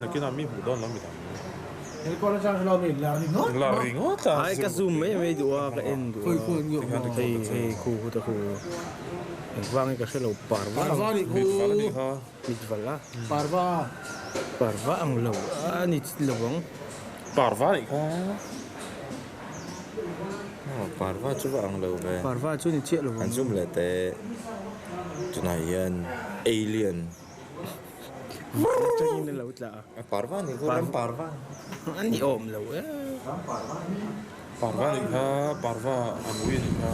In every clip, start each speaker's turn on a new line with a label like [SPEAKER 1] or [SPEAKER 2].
[SPEAKER 1] Cái nào mình hủ đòn lắm vậy?
[SPEAKER 2] Cái con nó là mình là rinawm.
[SPEAKER 1] Là rinawm ta.
[SPEAKER 3] Ai cái zoom mấy đùa cái end đùa. Hey khu ta khu. Vang cái sẽ lâu parva.
[SPEAKER 2] Parva ni khu.
[SPEAKER 3] Mitvala.
[SPEAKER 2] Parva
[SPEAKER 3] ang hlauh. Ni hlauh.
[SPEAKER 1] Parva ni kha.
[SPEAKER 4] Parva chú vào ang hlauh về.
[SPEAKER 3] Parva chú ni chết hlauh.
[SPEAKER 4] Anh zoom lại té. Chỗ này hian alien.
[SPEAKER 3] Cho nên hlauh tla.
[SPEAKER 4] Parva ni khu parva.
[SPEAKER 3] Anh đi ôm hlauh.
[SPEAKER 1] Parva ni kha, parva amui ni kha.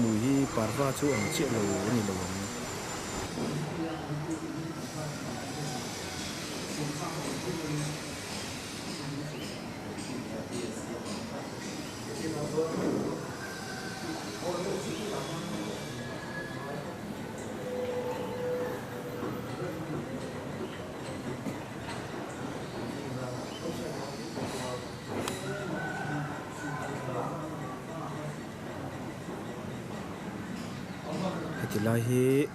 [SPEAKER 3] Mùi parva chú ăn chết hlauh ni hlauh. Tilahi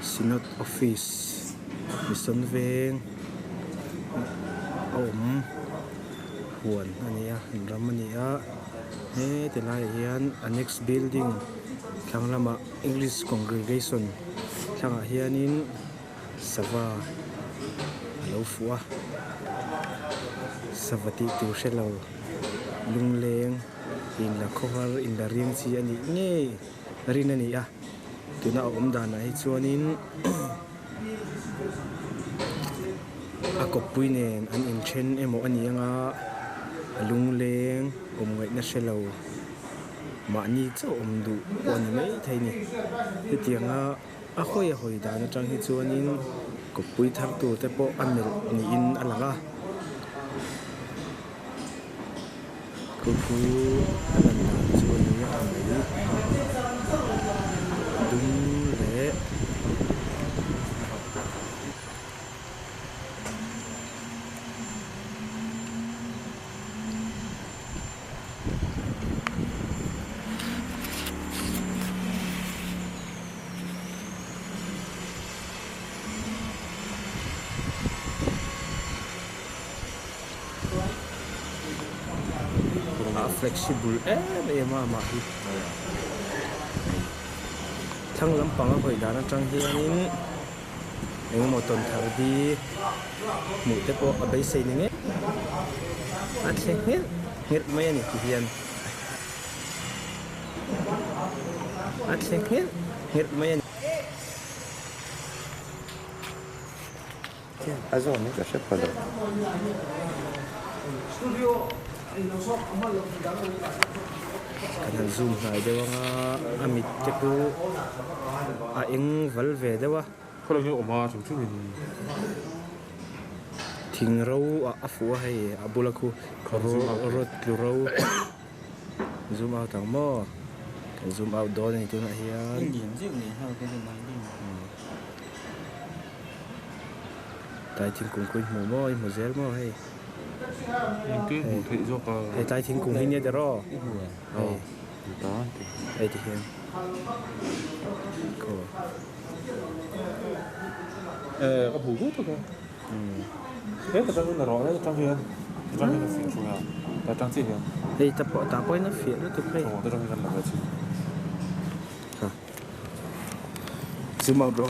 [SPEAKER 3] Synod Office Mission Veng huan ania ram ania he tilahi hian annex building thanglama English congregation thanga hianin sava hlauh fuah savati tu shelo lungleng in la khowar in la riang chi ani nge rin ani a tuna dan ai chuanin a kopui nen an in then emo ani anga lungleng ngai na shelo ma ni chu du pon mai thaini hetianga a hoi dan atang hi chuanin kopui thar tu te po anel ni in alanga Cuckoo anan chuanin a le flexible mama hi thang lampang a hoi dana tang hianin engemaw ton thar di mu te pawh a bei sei ni nge a thleng hngel mai ani ti hian a thleng hngel mai ani
[SPEAKER 4] Azon ni ka shep pala.
[SPEAKER 3] Kan zoom ngai dewa nga amit te ku a eng val ve dewa
[SPEAKER 1] Kho lang yung oma chung chung ni.
[SPEAKER 3] thing ro a fu hai a bulaku rot ro zoom out tang mo kan zoom out do ni tu na hian tai thing kung kuin mo mo mo zel mo hai
[SPEAKER 1] Cái hủ thị do cả.
[SPEAKER 3] hai tai thing kung hin ya de ro hai
[SPEAKER 1] Đó.
[SPEAKER 3] hai ti hian ko
[SPEAKER 1] Có hủ gút thôi. Thế cái trang là rõ đấy, trang hiền. Trang hiền là phiền rồi à? Là trang gì hiền?
[SPEAKER 3] hei ta poi na fiat na tu kai
[SPEAKER 1] Ồ, tôi trang hiền là vậy chứ.
[SPEAKER 3] zoom out bro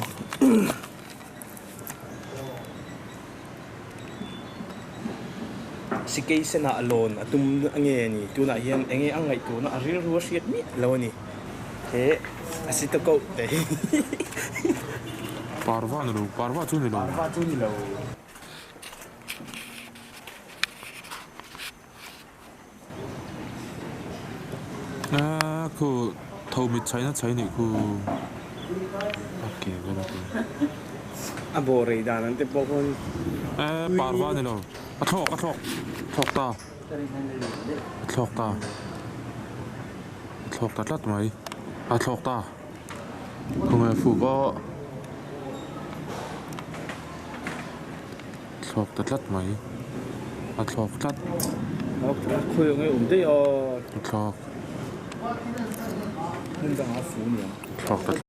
[SPEAKER 3] si case na alone atum ange ni tu na hian enge angai tu na aril ruah hriat mi lo ni he asito ko te
[SPEAKER 1] Parva chu ni lo.
[SPEAKER 3] parva chu ni lo
[SPEAKER 1] 그 더우 밑 차이니 그 오케이 그래.
[SPEAKER 3] 아 뭐래다는데 보건.
[SPEAKER 1] 바르바니로. ṭhawk tlat mai. ṭhawk ta. Kung fu có ṭhawk tlat mai. ṭhawk tlat.
[SPEAKER 3] 고용에 온대요.
[SPEAKER 1] ṭhawk.
[SPEAKER 3] 혼자 아프냐.
[SPEAKER 1] ṭhawk